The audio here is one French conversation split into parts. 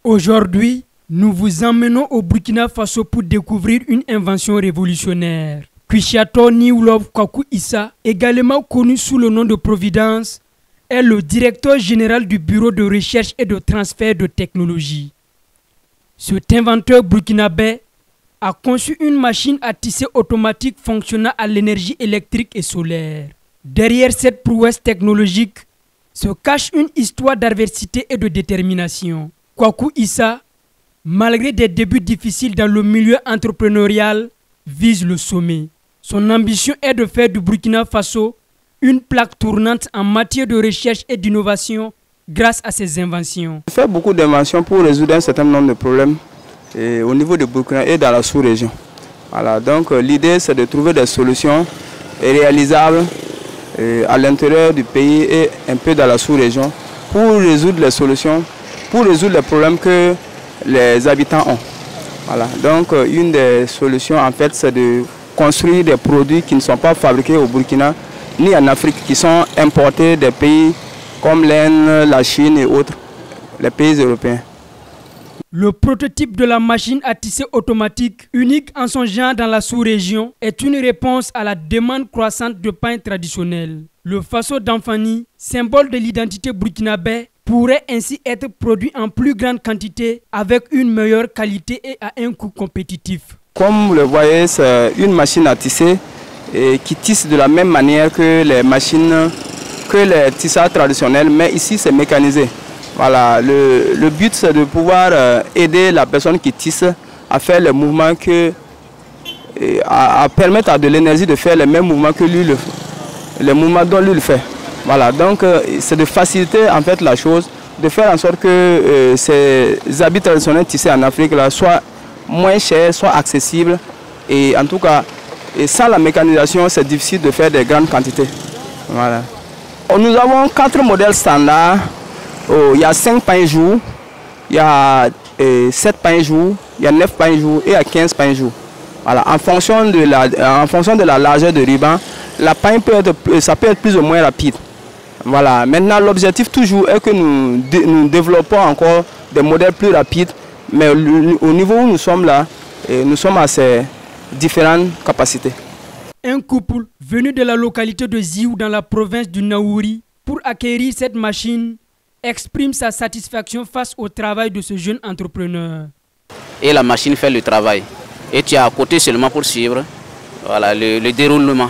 Aujourd'hui, nous vous emmenons au Burkina Faso pour découvrir une invention révolutionnaire. Kwishiatou Niwlov Kwaku Issa, également connu sous le nom de Providence, est le directeur général du Bureau de recherche et de transfert de technologie. Cet inventeur burkinabé a conçu une machine à tisser automatique fonctionnant à l'énergie électrique et solaire. Derrière cette prouesse technologique se cache une histoire d'adversité et de détermination. Kwaku Issa, malgré des débuts difficiles dans le milieu entrepreneurial, vise le sommet. Son ambition est de faire du Burkina Faso une plaque tournante en matière de recherche et d'innovation grâce à ses inventions. On fait beaucoup d'inventions pour résoudre un certain nombre de problèmes au niveau du Burkina et dans la sous-région. Voilà, donc l'idée c'est de trouver des solutions réalisables à l'intérieur du pays et un peu dans la sous-région pour résoudre les solutions, pour résoudre les problèmes que les habitants ont. Voilà. Donc une des solutions en fait c'est de construire des produits qui ne sont pas fabriqués au Burkina ni en Afrique, qui sont importés des pays comme l'Inde, la Chine et autres, les pays européens. Le prototype de la machine à tisser automatique, unique en son genre dans la sous-région, est une réponse à la demande croissante de pain traditionnel. Le Faso d'Anfani, symbole de l'identité burkinabé, pourrait ainsi être produit en plus grande quantité avec une meilleure qualité et à un coût compétitif. Comme vous le voyez, c'est une machine à tisser qui tisse de la même manière que les machines, que les tisseurs traditionnels, mais ici c'est mécanisé. Voilà, le but c'est de pouvoir aider la personne qui tisse à faire les mouvements à permettre à de l'énergie de faire les mêmes mouvements que lui, les mouvements dont lui le fait. Voilà, donc c'est de faciliter en fait la chose, de faire en sorte que ces habits traditionnels tissés en Afrique là, soient moins chers, soient accessibles et en tout cas, et sans la mécanisation, c'est difficile de faire des grandes quantités. Voilà. Nous avons 4 modèles standards. Il y a 5 pains jour, il y a 7 pains jour, il y a 9 pains jour et il y a 15 pains jour. Voilà. En fonction de la largeur de ruban, la pain ça peut être plus ou moins rapide. Voilà. Maintenant, l'objectif toujours est que nous développons encore des modèles plus rapides, mais au niveau où nous sommes là, nous sommes à ces différentes capacités. Un couple venu de la localité de Ziou dans la province du Naouri pour acquérir cette machine exprime sa satisfaction face au travail de ce jeune entrepreneur. Et la machine fait le travail. Et tu es à côté seulement pour suivre voilà, le déroulement.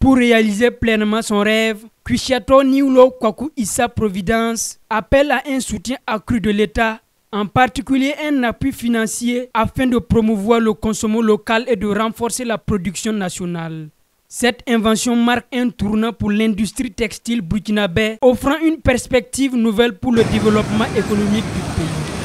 Pour réaliser pleinement son rêve, Kwishiatou Niwlov Kwaku Issa Providence appelle à un soutien accru de l'État, en particulier un appui financier afin de promouvoir le consommation local et de renforcer la production nationale. Cette invention marque un tournant pour l'industrie textile burkinabé, offrant une perspective nouvelle pour le développement économique du pays.